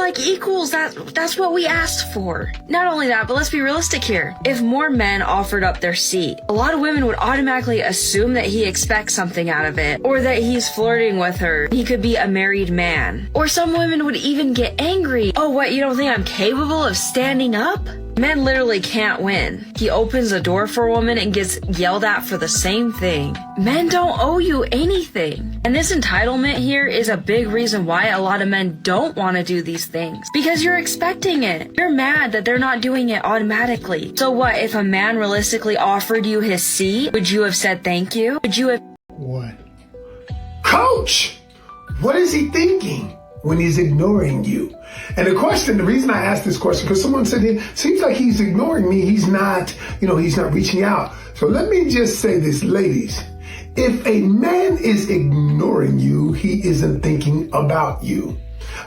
like equals. That's what we asked for. Not only that, but let's be realistic here. If more men offered up their seat, a lot of women would automatically assume that he expects something out of it, or that he's flirting with her. He could be a married man. Or some women would even get angry. Oh, what, you don't think I'm capable of standing up? Men literally can't win. He opens a door for a woman and gets yelled at for the same thing. Men don't owe you anything. And this entitlement here is a big reason why a lot of men don't want to do these things. Because you're expecting it. You're mad that they're not doing it automatically. So what, if a man realistically offered you his seat, would you have said thank you? Would you have... What? Coach, what is he thinking when he's ignoring you? And the reason I asked this question, because someone said, it seems like he's ignoring me. He's not, he's not reaching out. So let me just say this, ladies. If a man is ignoring you, he isn't thinking about you.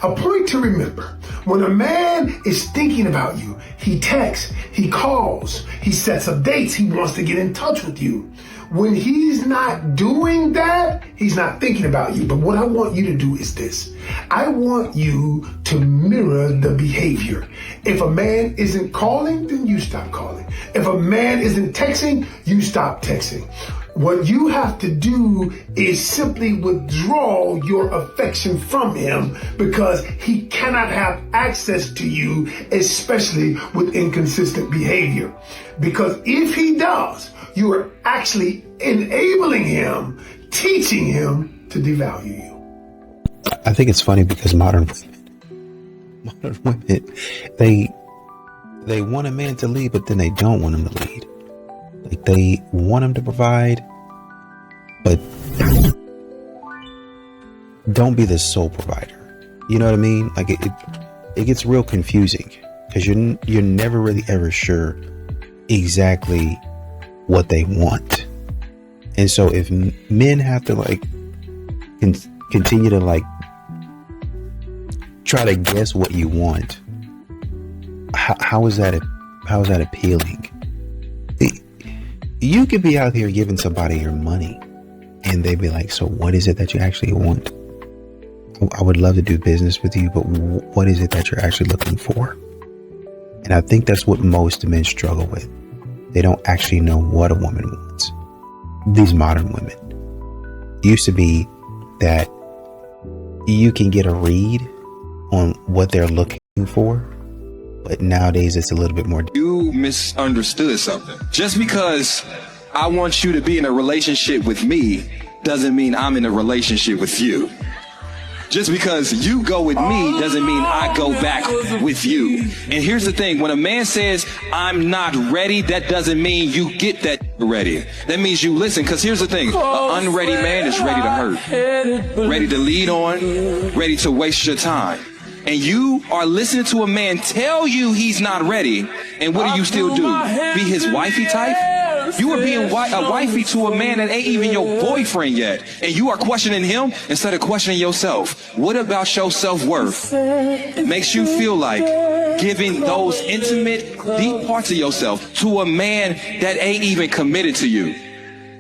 A point to remember, when a man is thinking about you, he texts, he calls, he sets up dates, he wants to get in touch with you. When he's not doing that, he's not thinking about you. But what I want you to do is this. I want you to mirror the behavior. If a man isn't calling, then you stop calling. If a man isn't texting, you stop texting. What you have to do is simply withdraw your affection from him, because he cannot have access to you, especially with inconsistent behavior. Because if he does, you are actually enabling him, teaching him to devalue you. I think it's funny because modern women, they want a man to lead, but then they don't want him to lead. Like, they want him to provide, but don't be the sole provider. You know what I mean? Like, it gets real confusing because you're never really ever sure exactly what they want. And so if men have to continue to try to guess what you want, how is that appealing? You could be out here giving somebody your money and they'd be like, so what is it that you actually want? I would love to do business with you, but what is it that you're actually looking for? And I think that's what most men struggle with. They don't actually know what a woman wants. These modern women. It used to be that you can get a read on what they're looking for, but nowadays it's a little bit more. You misunderstood something. Just because I want you to be in a relationship with me doesn't mean I'm in a relationship with you. Just because you go with me doesn't mean I go back with you. And here's the thing, when a man says, I'm not ready, that doesn't mean you get that ready. That means you listen, because here's the thing, an unready man is ready to hurt, ready to lead on, ready to waste your time. And you are listening to a man tell you he's not ready, and what do you still do? Be his wifey type? You are being a wifey to a man that ain't even your boyfriend yet, and you are questioning him instead of questioning yourself. What about your self-worth makes you feel like giving those intimate, deep parts of yourself to a man that ain't even committed to you?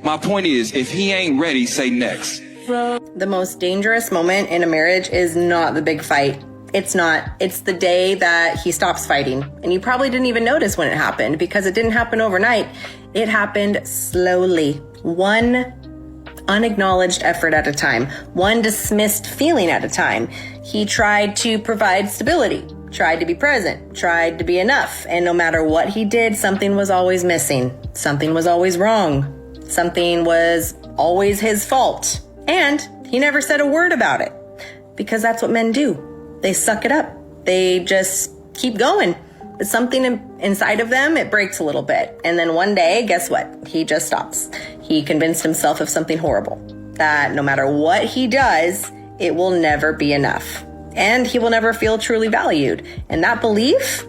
My point is, if he ain't ready, say next. The most dangerous moment in a marriage is not the big fight. It's not. It's the day that he stops fighting. And you probably didn't even notice when it happened, because it didn't happen overnight. It happened slowly. One unacknowledged effort at a time. One dismissed feeling at a time. He tried to provide stability, tried to be present, tried to be enough. And no matter what he did, something was always missing. Something was always wrong. Something was always his fault. And he never said a word about it, because that's what men do. They suck it up. They just keep going. But something inside of them, it breaks a little bit. And then one day, guess what? He just stops. He convinced himself of something horrible, that no matter what he does, it will never be enough. And he will never feel truly valued. And that belief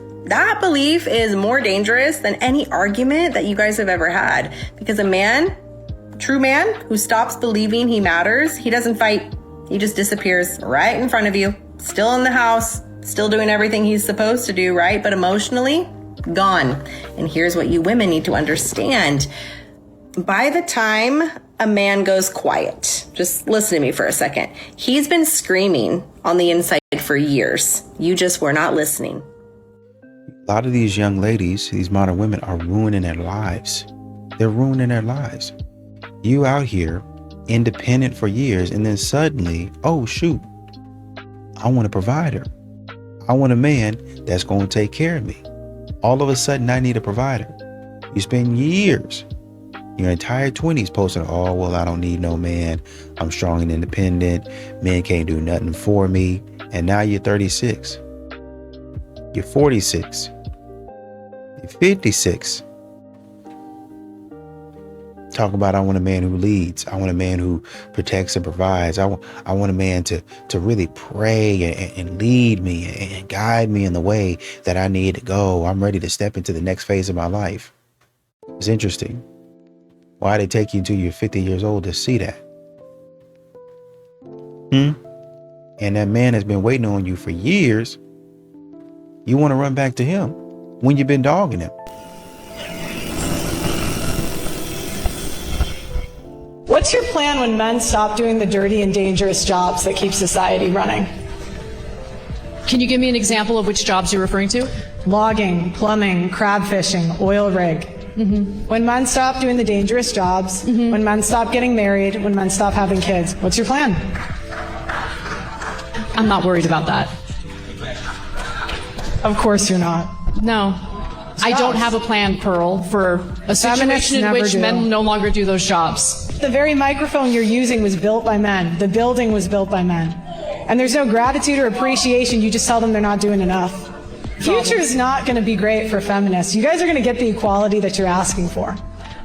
is more dangerous than any argument that you guys have ever had. Because a man, true man, who stops believing he matters, he doesn't fight. He just disappears right in front of you. Still in the house, still doing everything he's supposed to do, right? But emotionally, gone. And here's what you women need to understand. By the time a man goes quiet, just listen to me for a second. He's been screaming on the inside for years. You just were not listening. A lot of these young ladies, these modern women, are ruining their lives. They're ruining their lives. You out here independent for years, and then suddenly, oh shoot, I want a provider. I want a man that's going to take care of me. All of a sudden, I need a provider. You spend years, your entire 20s posting, oh, well, I don't need no man. I'm strong and independent. Men can't do nothing for me. And now you're 36. You're 46. You're 56. Talk about, I want a man who leads. I want a man who protects and provides. I want a man to really pray and lead me and guide me in the way that I need to go. I'm ready to step into the next phase of my life. It's interesting. Why they take you until you're 50 years old to see that? And that man has been waiting on you for years. You want to run back to him when you've been dogging him. What's your plan when men stop doing the dirty and dangerous jobs that keep society running? Can you give me an example of which jobs you're referring to? Logging, plumbing, crab fishing, oil rig. When men stop doing the dangerous jobs, when men stop getting married, when men stop having kids, what's your plan? I'm not worried about that. Of course you're not. No. I don't have a plan, Pearl, for a situation in which men no longer do those jobs. The very microphone you're using was built by men. The building was built by men. And there's no gratitude or appreciation. You just tell them they're not doing enough. Future is not going to be great for feminists. You guys are going to get the equality that you're asking for.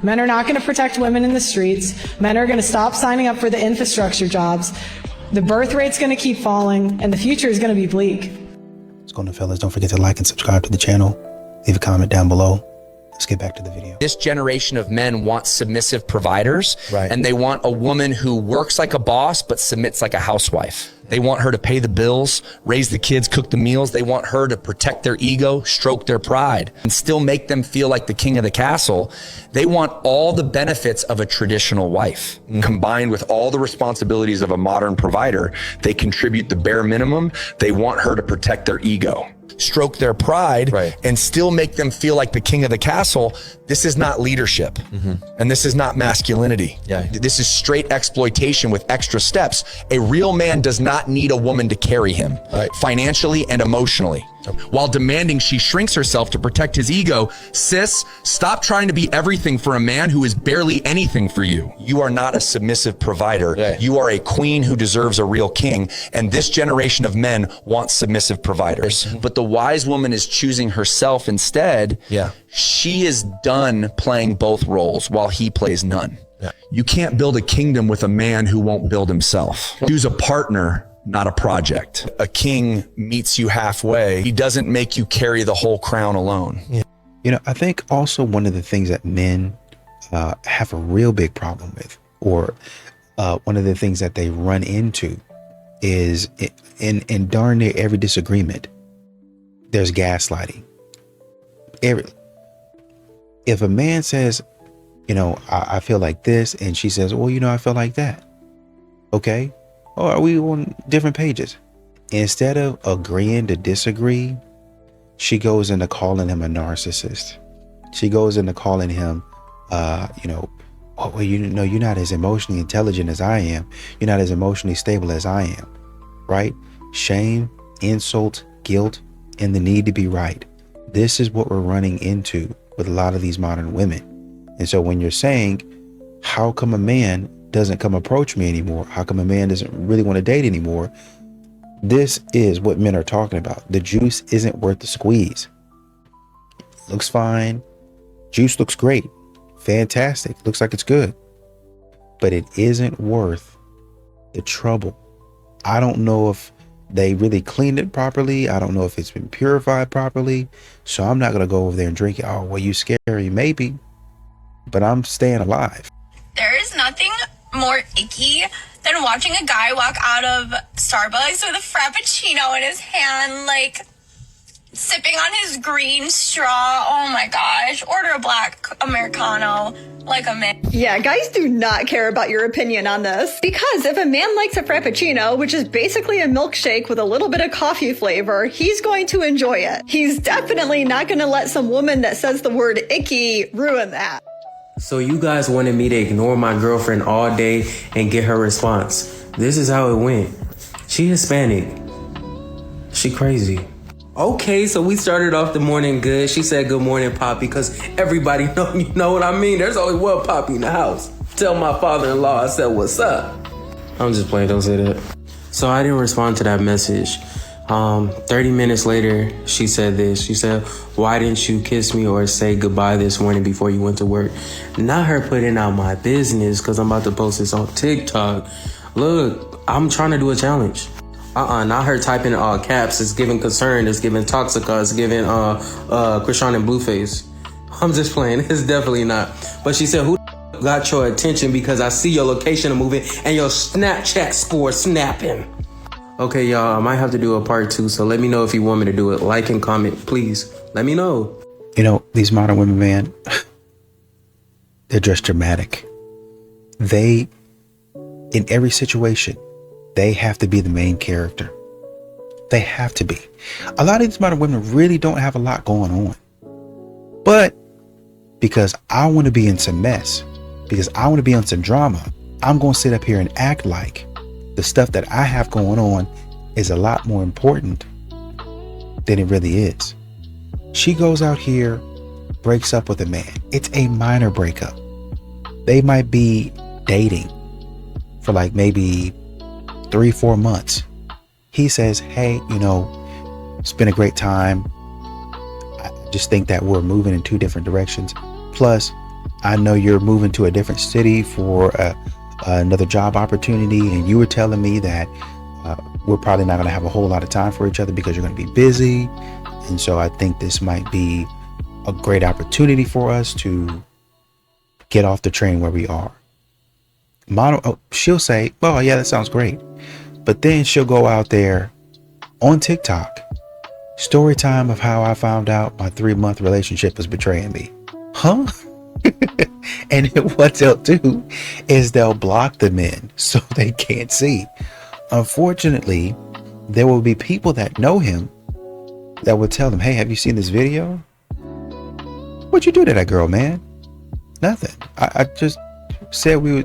Men are not going to protect women in the streets. Men are going to stop signing up for the infrastructure jobs. The birth rate's going to keep falling, and the future is going to be bleak. What's going on, fellas? Don't forget to like and subscribe to the channel. Leave a comment down below. Let's get back to the video. This generation of men want submissive providers, right? And they want a woman who works like a boss but submits like a housewife. They want her to pay the bills, raise the kids, cook the meals. They want her to protect their ego, stroke their pride, and still make them feel like the king of the castle. They want all the benefits of a traditional wife. Combined with all the responsibilities of a modern provider, they contribute the bare minimum. They want her to protect their ego, stroke their pride, and still make them feel like the king of the castle. This is not leadership. And this is not masculinity. This is straight exploitation with extra steps. A real man does not need a woman to carry him financially and emotionally. While demanding she shrinks herself to protect his ego, sis, stop trying to be everything for a man who is barely anything for you. You are not a submissive provider. You are a queen who deserves a real king. And this generation of men wants submissive providers. But the wise woman is choosing herself instead. She is done playing both roles while he plays none. You can't build a kingdom with a man who won't build himself. Choose a partner, not a project. A king meets you halfway. He doesn't make you carry the whole crown alone. You know, I think also one of the things that men have a real big problem with, or one of the things that they run into is in darn near every disagreement, there's gaslighting. If a man says, you know, I feel like this, and she says, well, you know, I feel like that. Okay. Or are we on different pages? Instead of agreeing to disagree, she goes into calling him a narcissist. She goes into calling him, you know, oh, well, you know, you're not as emotionally intelligent as I am. You're not as emotionally stable as I am. Right? Shame, insult, guilt, and the need to be right. This is what we're running into with a lot of these modern women. And so when you're saying, how come a man doesn't come approach me anymore? How come a man doesn't really want to date anymore? This is what men are talking about. The juice isn't worth the squeeze. Looks fine. Juice looks great. Fantastic. Looks like it's good. But it isn't worth the trouble. I don't know if they really cleaned it properly. I don't know if it's been purified properly. So I'm not going to go over there and drink it. Oh, well, you scary. Maybe. But I'm staying alive. There is nothing more icky than watching a guy walk out of Starbucks with a Frappuccino in his hand. Like, sipping on his green straw. Oh my gosh. Order a black Americano like a man. Yeah, guys do not care about your opinion on this. Because if a man likes a Frappuccino, which is basically a milkshake with a little bit of coffee flavor, he's going to enjoy it. He's definitely not going to let some woman that says the word icky ruin that. So you guys wanted me to ignore my girlfriend all day and get her response. This is how it went. She Hispanic. She crazy. Okay, so we started off the morning good. She said good morning, Poppy, because everybody you know what I mean. There's only one Poppy in the house. Tell my father-in-law I said what's up. I'm just playing, don't say that. So I didn't respond to that message. 30 minutes later, she said this. She said, why didn't you kiss me or say goodbye this morning before you went to work? Not her putting out my business because I'm about to post this on TikTok. Look, I'm trying to do a challenge. Not her typing in all caps. It's giving concern. It's giving Toxica. It's giving Krishan and Blueface. I'm just playing. It's definitely not. But she said, who got your attention because I see your location moving and your Snapchat score snapping. Okay, y'all, I might have to do a part 2, so let me know if you want me to do it. Like and comment, please. Let me know. You know, these modern women, man, they're just dramatic. They, in every situation, they have to be the main character. They have to be. A lot of these modern women really don't have a lot going on. But because I want to be in some mess, because I want to be on some drama, I'm going to sit up here and act like the stuff that I have going on is a lot more important than it really is. She goes out here, breaks up with a man. It's a minor breakup. They might be dating for like maybe 3-4 months. He says, hey, you know, it's been a great time. I just think that we're moving in 2 different directions. Plus, I know you're moving to a different city for another job opportunity, and you were telling me that we're probably not going to have a whole lot of time for each other because you're going to be busy. And so I think this might be a great opportunity for us to get off the train where we are. She'll say, well, yeah, that sounds great. But then she'll go out there on TikTok, story time of how I found out my 3-month relationship was betraying me. Huh? And what they'll do is they'll block the men so they can't see. Unfortunately, there will be people that know him that will tell them, hey, have you seen this video? What'd you do to that girl, man? Nothing. I just said we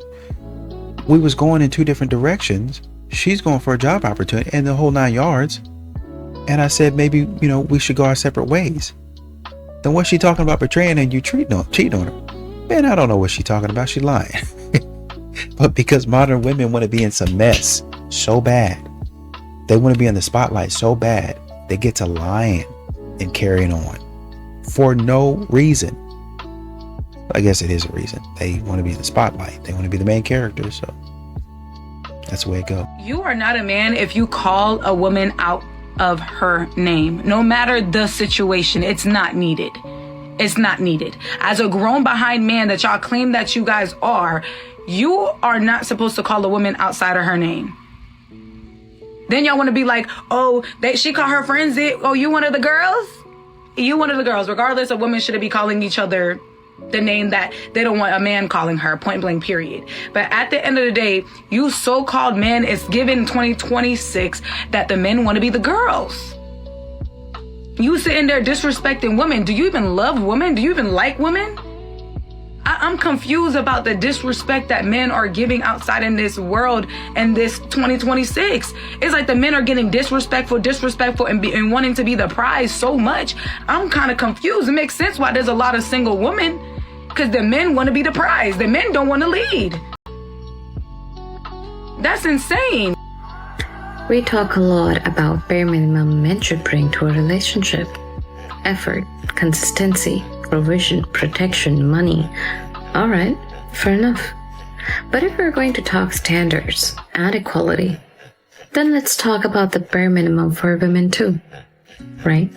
was going in 2 different directions. She's going for a job opportunity and the whole 9 yards. And I said, maybe, you know, we should go our separate ways. Then what's she talking about betraying and you cheating on her? Man, I don't know what she's talking about. She's lying. But because modern women want to be in some mess so bad, they want to be in the spotlight so bad, they get to lying and carrying on for no reason. I guess it is a reason. They want to be in the spotlight. They want to be the main character. So that's the way it goes. You are not a man if you call a woman out of her name. No matter the situation, it's not needed. It's not needed. As a grown behind man that y'all claim that you guys are, you are not supposed to call a woman outside of her name. Then y'all want to be like, oh, she called her friends it. Oh, you one of the girls? You one of the girls. Regardless of women shouldn't be calling each other the name that they don't want a man calling her, point blank, period. But at the end of the day, you so-called men, it's given 2026 that the men want to be the girls. You sitting there disrespecting women. Do you even love women? Do you even like women? I'm confused about the disrespect that men are giving outside in this world and this 2026. It's like the men are getting disrespectful and wanting to be the prize so much. I'm kind of confused. It makes sense why there's a lot of single women, because the men want to be the prize. The men don't want to lead. That's insane. We talk a lot about bare minimum men should bring to a relationship. Effort, consistency, provision, protection, money. Alright, fair enough. But if we're going to talk standards and equality, then let's talk about the bare minimum for women too. Right?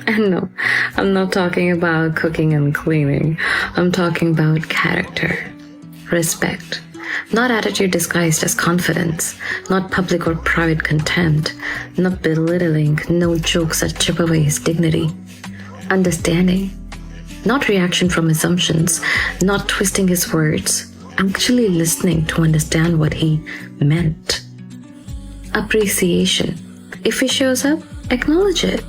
And no, I'm not talking about cooking and cleaning. I'm talking about character, respect, Not attitude disguised as confidence, not public or private contempt, not belittling, no jokes that chip away his dignity. Understanding, not reaction from assumptions, not twisting his words, actually listening to understand what he meant. Appreciation. If he shows up, acknowledge it.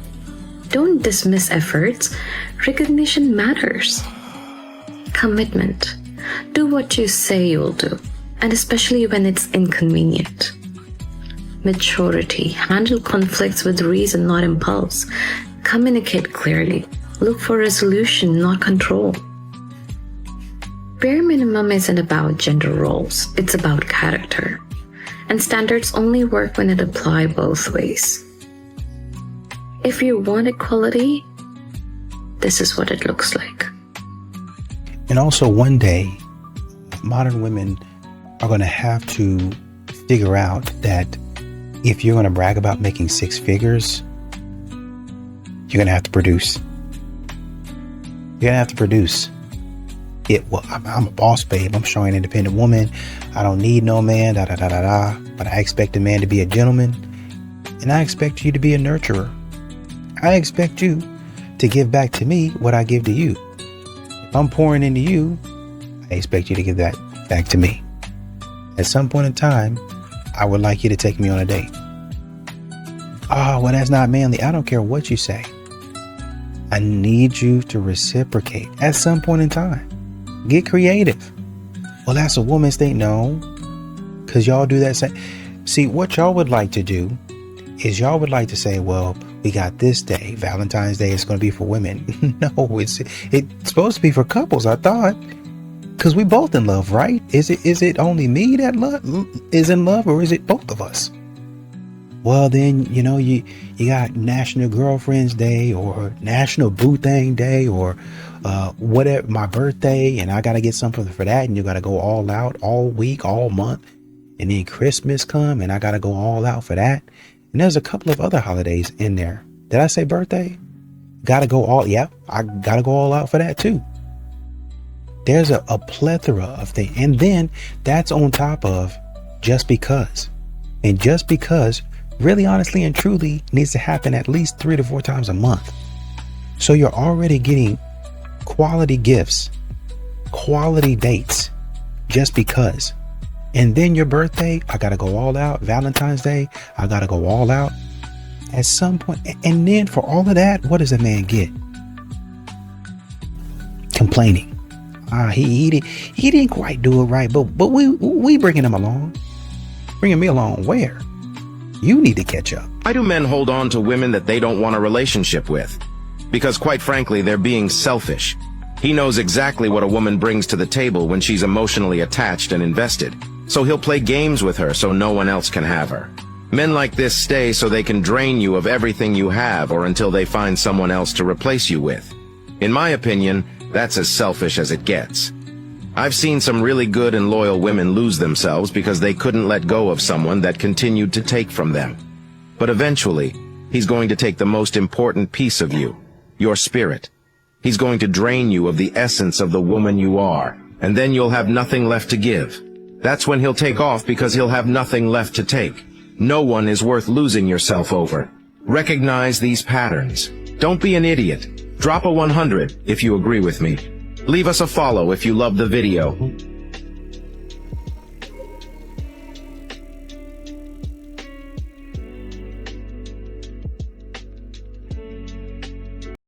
Don't dismiss efforts. Recognition matters. Commitment. Do what you say you'll do, and especially when it's inconvenient. Maturity. Handle conflicts with reason, not impulse. Communicate clearly. Look for resolution, not control. Bare minimum isn't about gender roles, it's about character. And standards only work when it apply both ways. If you want equality, this is what it looks like. And also one day, modern women are going to have to figure out that if you're going to brag about making 6 figures, you're going to have to produce. You're going to have to produce. Well, I'm a boss, babe. I'm showing an independent woman. I don't need no man, But I expect a man to be a gentleman. And I expect you to be a nurturer. I expect you to give back to me what I give to you. If I'm pouring into you, I expect you to give that back to me. At some point in time, I would like you to take me on a date. Oh, well, that's not manly. I don't care what you say. I need you to reciprocate at some point in time. Get creative. Well, that's a woman's thing. No, because y'all do that same. See, what y'all would like to do is y'all would like to say, well, we got this day, Valentine's Day, is going to be for women. No, it's supposed to be for couples, I thought. Because we both in love, right? Is it only me that is in love, or is it both of us? Well, then, you got National Girlfriend's Day or National Boo Thing Day or whatever, my birthday, and I got to get something for that. And you got to go all out all week, all month. And then Christmas come and I got to go all out for that. And there's a couple of other holidays in there. Did I say birthday? Got to go all, yeah, I got to go all out for that too. There's a plethora of things. And then that's on top of just because. And just because really honestly and truly needs to happen at least 3 to 4 times a month. So you're already getting quality gifts, quality dates, just because. And then your birthday, I gotta go all out. Valentine's Day, I gotta go all out. At some point, and then for all of that, what does a man get? Complaining. He didn't quite do it right, but we bringing him along. Bringing me along where? You need to catch up. Why do men hold on to women that they don't want a relationship with? Because quite frankly, they're being selfish. He knows exactly what a woman brings to the table when she's emotionally attached and invested. So he'll play games with her so no one else can have her. Men like this stay so they can drain you of everything you have or until they find someone else to replace you with. In my opinion, that's as selfish as it gets. I've seen some really good and loyal women lose themselves because they couldn't let go of someone that continued to take from them. But eventually, he's going to take the most important piece of you, your spirit. He's going to drain you of the essence of the woman you are, and then you'll have nothing left to give. That's when he'll take off because he'll have nothing left to take. No one is worth losing yourself over. Recognize these patterns. Don't be an idiot. Drop a 100 if you agree with me. Leave us a follow if you love the video.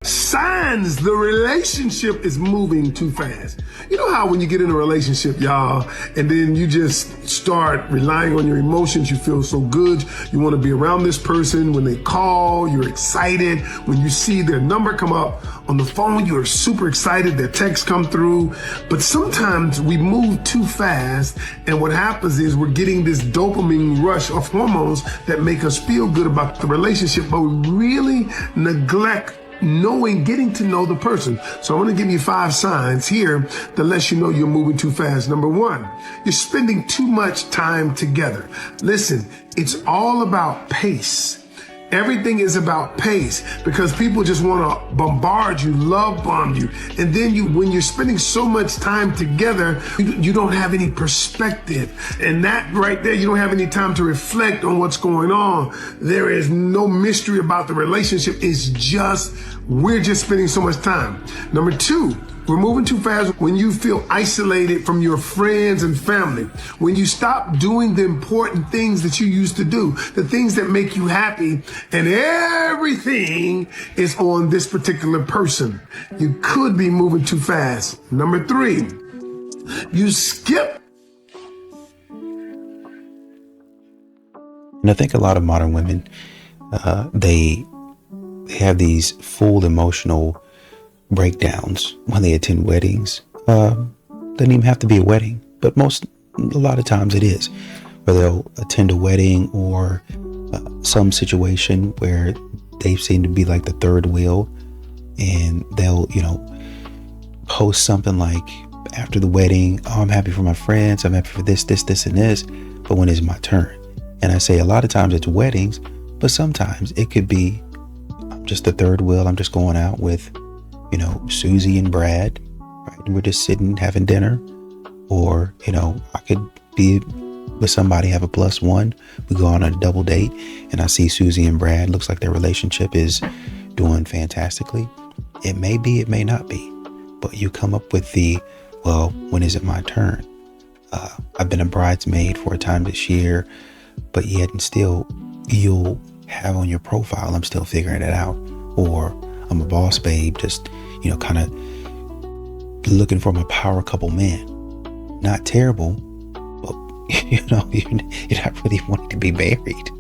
Signs the relationship is moving too fast. You know how when you get in a relationship, y'all, and then you just start relying on your emotions, you feel so good, you want to be around this person. When they call, you're excited. When you see their number come up on the phone, you're super excited, their texts come through. But sometimes we move too fast, and what happens is we're getting this dopamine rush of hormones that make us feel good about the relationship, but we really neglect getting to know the person. So I want to give you 5 signs here that lets you know you're moving too fast. Number 1, you're spending too much time together. Listen, it's all about pace. Everything is about pace because people just want to bombard you, love bomb you. And then when you're spending so much time together, you don't have any perspective. And that right there, you don't have any time to reflect on what's going on. There is no mystery about the relationship. It's just, we're just spending so much time. Number two, we're moving too fast when you feel isolated from your friends and family. When you stop doing the important things that you used to do, the things that make you happy, and everything is on this particular person. You could be moving too fast. Number three, you skip. And I think a lot of modern women, they have these full emotional breakdowns when they attend weddings. Doesn't even have to be a wedding, but a lot of times it is, where they'll attend a wedding or some situation where they seem to be like the third wheel, and they'll, post something like after the wedding, oh, I'm happy for my friends, I'm happy for this, and this, but when is my turn? And I say a lot of times it's weddings, but sometimes it could be I'm just the third wheel, I'm just going out with Susie and Brad, right? And we're just sitting having dinner. Or, I could be with somebody, have a +1. We go on a double date and I see Susie and Brad. Looks like their relationship is doing fantastically. It may be, it may not be. But you come up with well, when is it my turn? I've been a bridesmaid for a time this year, but yet and still you'll have on your profile, I'm still figuring it out. Or I'm a boss babe, just, kind of looking for my power couple man. Not terrible, but, you're not really wanting to be married.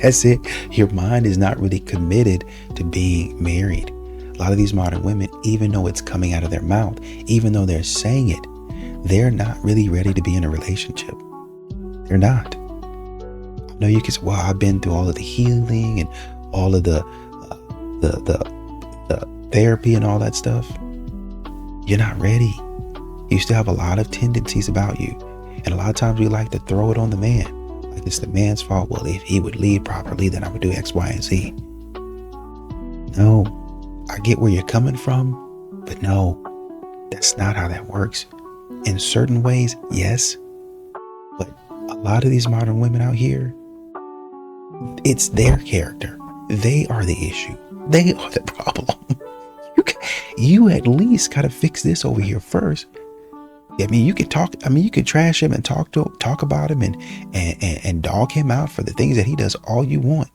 That's it. Your mind is not really committed to being married. A lot of these modern women, even though it's coming out of their mouth, even though they're saying it, they're not really ready to be in a relationship. They're not. I know you can say, well, I've been through all of the healing and all of the therapy and all that stuff. You're not ready. You still have a lot of tendencies about you. And a lot of times we like to throw it on the man. Like it's the man's fault. Well, if he would lead properly, then I would do X, Y, and Z. No, I get where you're coming from, but no, that's not how that works. In certain ways, yes. But a lot of these modern women out here, it's their character. They are the issue. They are the problem. You at least gotta fix this over here first. I mean, you could trash him and talk about him and dog him out for the things that he does all you want.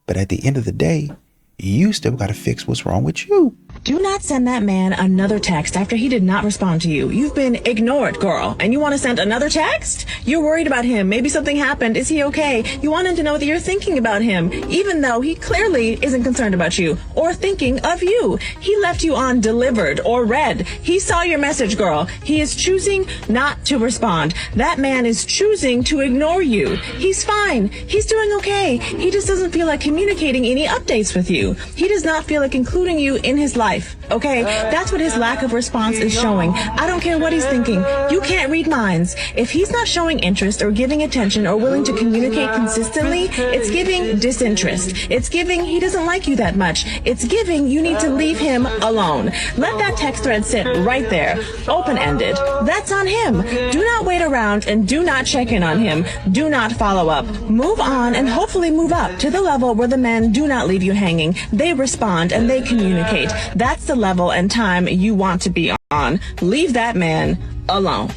But at the end of the day, you still got to fix what's wrong with you. Do not send that man another text after he did not respond to you. You've been ignored, girl. And you want to send another text? You're worried about him. Maybe something happened. Is he okay? You want him to know that you're thinking about him, even though he clearly isn't concerned about you or thinking of you. He left you on delivered or read. He saw your message, girl. He is choosing not to respond. That man is choosing to ignore you. He's fine. He's doing okay. He just doesn't feel like communicating any updates with you. He does not feel like including you in his life, okay? That's what his lack of response is showing. I don't care what he's thinking. You can't read minds. If he's not showing interest or giving attention or willing to communicate consistently, it's giving disinterest. It's giving he doesn't like you that much. It's giving you need to leave him alone. Let that text thread sit right there, open-ended. That's on him. Do not wait around and do not check in on him. Do not follow up. Move on and hopefully move up to the level where the men do not leave you hanging. They respond and they communicate. That's the level and time you want to be on. Leave that man alone.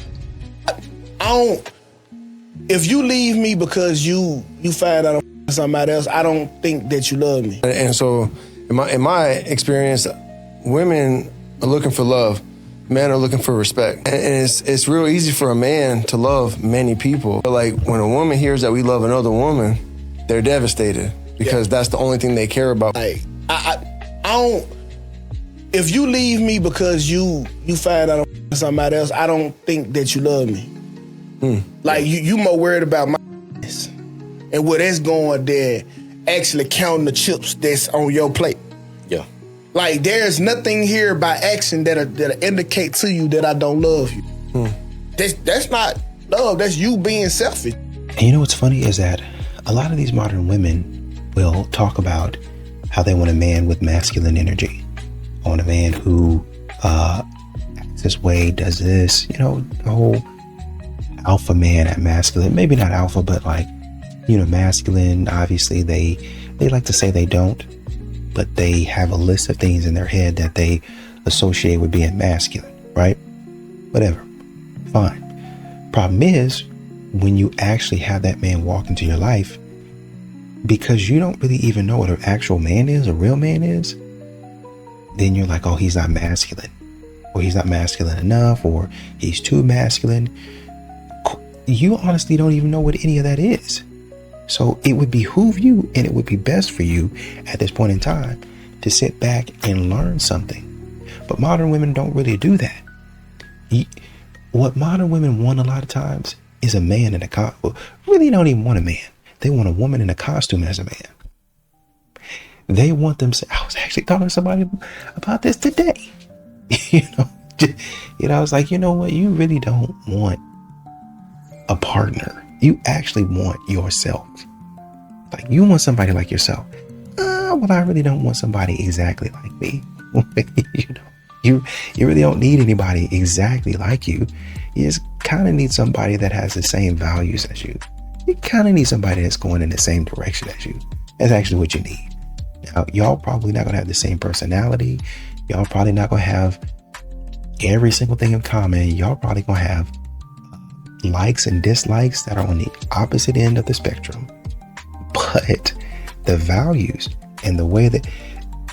If you leave me because you find out I'm somebody else, I don't think that you love me. And so in my experience, women are looking for love. Men are looking for respect. And it's real easy for a man to love many people. But like when a woman hears that we love another woman, they're devastated because that's the only thing they care about. Like, I don't, if you leave me because you find out I'm somebody else, I don't think that you love me. Like you more worried about my and where that's going than actually counting the chips that's on your plate. Yeah. Like there's nothing here by action that'll indicate to you that I don't love you. That's not love, that's you being selfish. And you know what's funny is that a lot of these modern women, will talk about how they want a man with masculine energy. I want a man who acts this way, does this, the whole alpha man at masculine. Maybe not alpha, but masculine. Obviously, they like to say they don't, but they have a list of things in their head that they associate with being masculine, right? Whatever. Fine. Problem is, when you actually have that man walk into your life, because you don't really even know what an actual man is, a real man is, then you're like, oh, he's not masculine, or he's not masculine enough, or he's too masculine. You honestly don't even know what any of that is. So it would behoove you, and it would be best for you at this point in time to sit back and learn something. But modern women don't really do that. What modern women want a lot of times is a man in a costume. Really don't even want a man. They want a woman in a costume as a man. They want them. I was actually talking to somebody about this today. I was like, you know what? You really don't want a partner. You actually want yourself. Like, you want somebody like yourself. Well, I really don't want somebody exactly like me. You really don't need anybody exactly like you. You just kind of need somebody that has the same values as you. You kind of need somebody that's going in the same direction as you. That's actually what you need. Now, y'all probably not going to have the same personality. Y'all probably not going to have every single thing in common. Y'all probably going to have likes and dislikes that are on the opposite end of the spectrum. But the values and the way that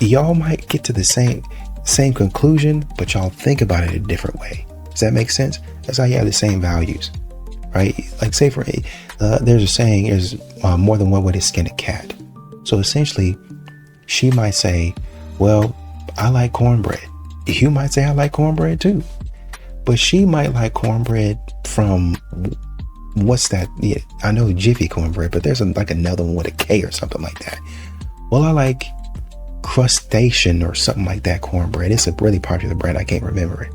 y'all might get to the same conclusion, but y'all think about it a different way. Does that make sense? That's how you have the same values, right? Like, say for there's a saying, there's more than one way to skin a cat. So essentially, she might say, well, I like cornbread. You might say, I like cornbread too. But she might like cornbread from, what's that? Yeah, I know Jiffy cornbread, but there's another one with a K or something like that. Well, I like crustacean or something like that cornbread. It's a really popular brand. I can't remember it.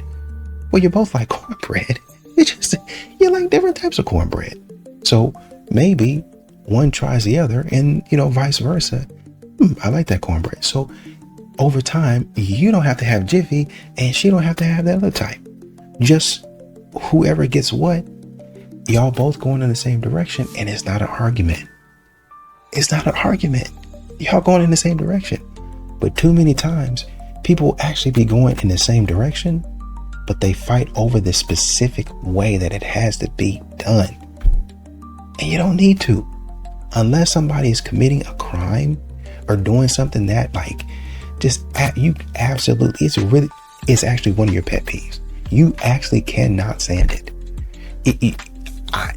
Well, you both like cornbread. It's just, you like different types of cornbread. So maybe one tries the other, and vice versa. I like that cornbread. So over time, you don't have to have Jiffy, and she don't have to have that other type. Just whoever gets what, y'all both going in the same direction, and it's not an argument. It's not an argument. Y'all going in the same direction. But too many times, people actually be going in the same direction, but they fight over the specific way that it has to be done. And you don't need to. Unless somebody is committing a crime or doing something that you absolutely, it's actually one of your pet peeves. You actually cannot stand it.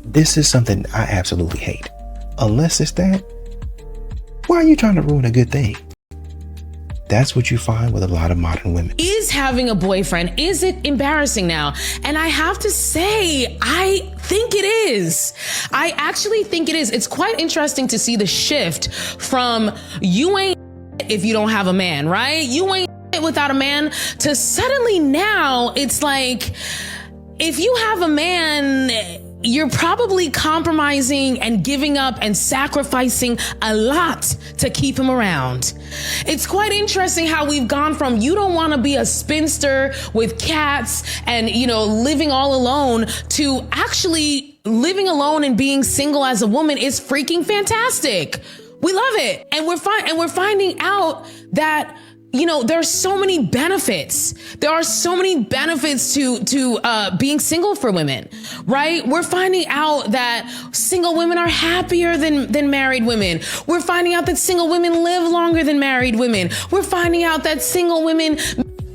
This is something I absolutely hate. Unless it's that, why are you trying to ruin a good thing? That's what you find with a lot of modern women. Is having a boyfriend, is it embarrassing now? And I have to say, I think it is. I actually think it is. It's quite interesting to see the shift from you ain't if you don't have a man, right? You ain't without a man, to suddenly now it's like, if you have a man, you're probably compromising and giving up and sacrificing a lot to keep him around. It's quite interesting how we've gone from you don't want to be a spinster with cats and, living all alone, to actually living alone and being single as a woman is freaking fantastic. We love it. And we're finding out that there's so many benefits. There are so many benefits to being single for women, right? We're finding out that single women are happier than married women. We're finding out that single women live longer than married women. We're finding out that single women...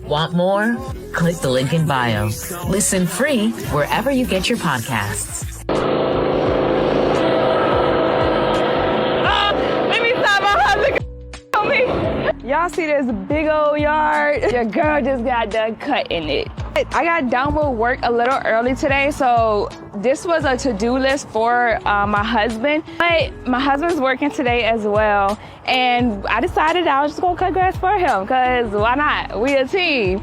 Want more? Click the link in bio. Listen free wherever you get your podcasts. Y'all see this big old yard? Your girl just got done cutting it. I got done with work a little early today, so this was a to-do list for my husband. But my husband's working today as well, and I decided I was just gonna cut grass for him, because why not? We a team.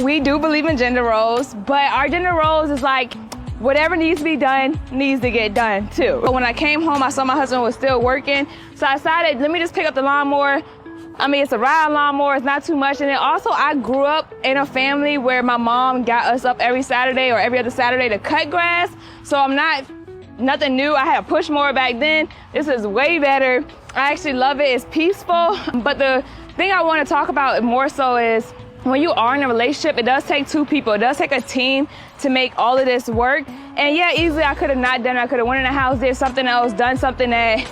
We do believe in gender roles, but our gender roles is like whatever needs to be done needs to get done too. But when I came home, I saw my husband was still working. So I decided, let me just pick up the lawnmower. I mean, it's a ride lawnmower, it's not too much. And then also I grew up in a family where my mom got us up every Saturday or every other Saturday to cut grass. So I'm not, nothing new. I had a push mower back then. This is way better. I actually love it, it's peaceful. But the thing I wanna talk about more so is when you are in a relationship, it does take two people. It does take a team to make all of this work. And yeah, easily I could have not done it. I could have went in the house, did something else, done something that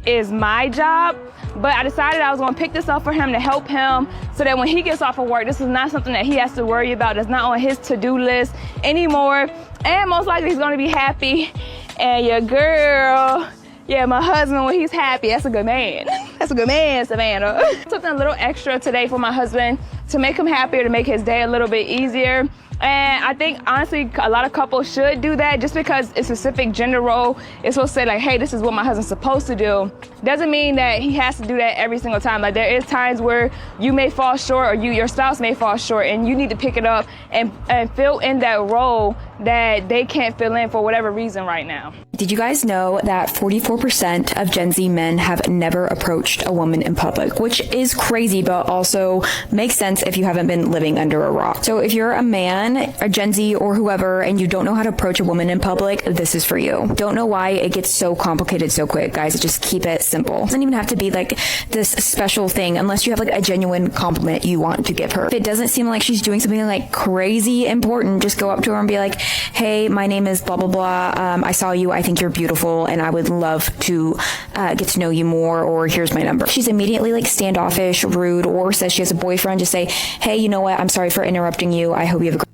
is my job. But I decided I was gonna pick this up for him to help him so that when he gets off of work, this is not something that he has to worry about. It's not on his to-do list anymore. And most likely he's gonna be happy. And your girl, yeah, my husband, when he's happy, that's a good man. That's a good man, Savannah. Something a little extra today for my husband to make him happier, to make his day a little bit easier. And I think, honestly, a lot of couples should do that just because a specific gender role is supposed to say, like, hey, this is what my husband's supposed to do. Doesn't mean that he has to do that every single time. Like, there is times where you may fall short or your spouse may fall short and you need to pick it up and fill in that role that they can't fill in for whatever reason right now. Did you guys know that 44% of Gen Z men have never approached a woman in public, which is crazy, but also makes sense if you haven't been living under a rock. So if you're a man, a Gen Z or whoever, and you don't know how to approach a woman in public, this is for you. Don't know why it gets so complicated so quick, guys. Just keep it simple. It doesn't even have to be like this special thing unless you have like a genuine compliment you want to give her. If it doesn't seem like she's doing something like crazy important, just go up to her and be like, hey, my name is blah, blah, blah. I saw you. I think you're beautiful and I would love to get to know you more, or here's my number. She's immediately like standoffish, rude, or says she has a boyfriend, just say, hey, you know what? I'm sorry for interrupting you. I hope you have a great.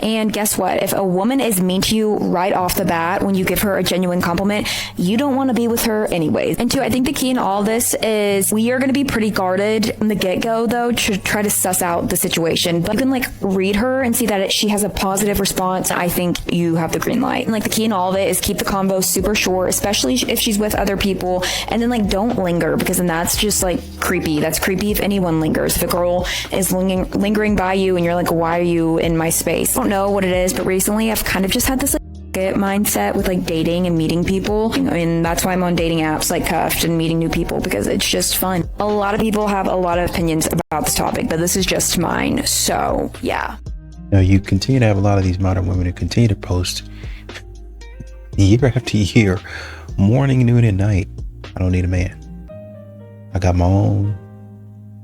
And guess what? If a woman is mean to you right off the bat, when you give her a genuine compliment, you don't want to be with her anyways. And two, I think the key in all this is we are going to be pretty guarded from the get-go, though, to try to suss out the situation. But you can like read her and see that she has a positive response. I think you have the green light. And like the key in all of it is keep the convo super short, especially if she's with other people. And then like don't linger, because then that's just like creepy. That's creepy if anyone lingers. If a girl is lingering by you and you're like, why are you in my space? I don't know what it is, but recently I've kind of just had this like mindset with like dating and meeting people. And that's why I'm on dating apps like Cuffed and meeting new people, because it's just fun. A lot of people have a lot of opinions about this topic, but this is just mine. So yeah. Now you continue to have a lot of these modern women who continue to post year after year, morning, noon, and night. I don't need a man. I got my own.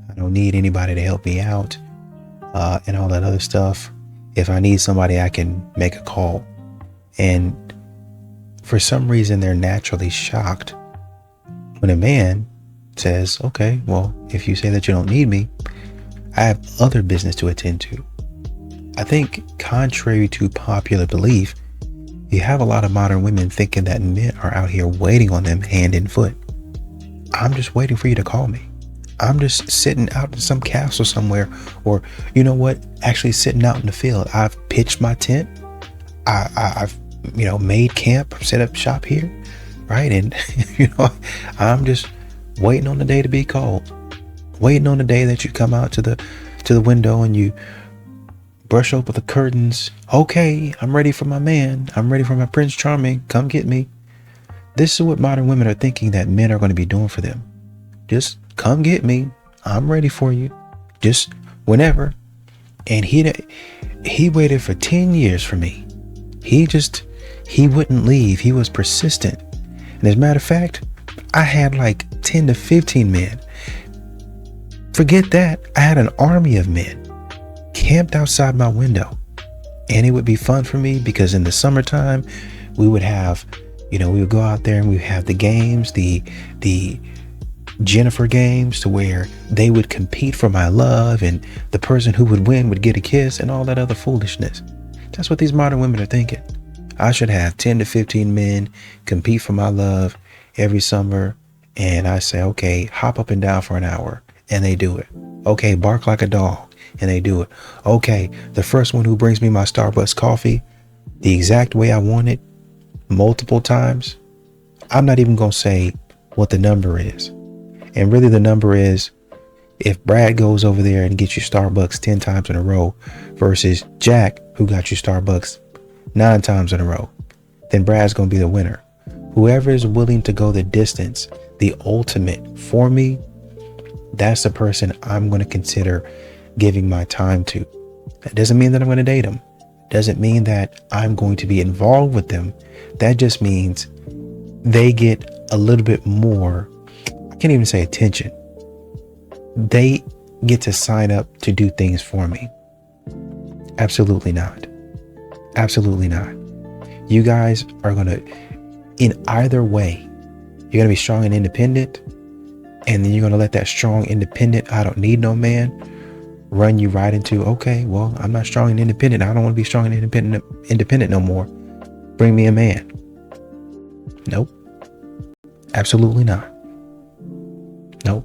I don't need anybody to help me out, and all that other stuff. If I need somebody, I can make a call. And for some reason, they're naturally shocked when a man says, okay, well, if you say that you don't need me, I have other business to attend to. I think contrary to popular belief, you have a lot of modern women thinking that men are out here waiting on them hand and foot. I'm just waiting for you to call me. I'm just sitting out in some castle somewhere, or you know what, actually sitting out in the field. I've pitched my tent. I've made camp, set up shop here, right? And I'm just waiting on the day to be called, waiting on the day that you come out to the window and you brush open the curtains. Okay, I'm ready for my man. I'm ready for my Prince Charming. Come get me. This is what modern women are thinking that men are going to be doing for them. Just come get me. I'm ready for you. Just whenever. And he waited for 10 years for me. He wouldn't leave. He was persistent. And as a matter of fact, I had like 10 to 15 men. Forget that. I had an army of men camped outside my window. And it would be fun for me because in the summertime, we would have, we would go out there and we would have the games, the Jennifer games, to where they would compete for my love and the person who would win would get a kiss and all that other foolishness. That's what these modern women are thinking. I should have 10 to 15 men compete for my love every summer. And I say, okay, hop up and down for an hour. And they do it. Okay, bark like a dog. And they do it. Okay, the first one who brings me my Starbucks coffee the exact way I want it, multiple times, I'm not even going to say what the number is. And really the number is, if Brad goes over there and gets you Starbucks 10 times in a row versus Jack, who got you Starbucks 9 times in a row, then Brad's going to be the winner. Whoever is willing to go the distance, the ultimate for me, that's the person I'm going to consider giving my time to. That doesn't mean that I'm going to date them. Doesn't mean that I'm going to be involved with them. That just means they get a little bit more, I can't even say attention. They get to sign up to do things for me. Absolutely not. Absolutely not. You guys are going to, in either way, you're going to be strong and independent, and then you're going to let that strong, independent, I don't need no man, run you right into, okay, well, I'm not strong and independent. I don't want to be strong and independent no more. Bring me a man. Nope. Absolutely not. Nope.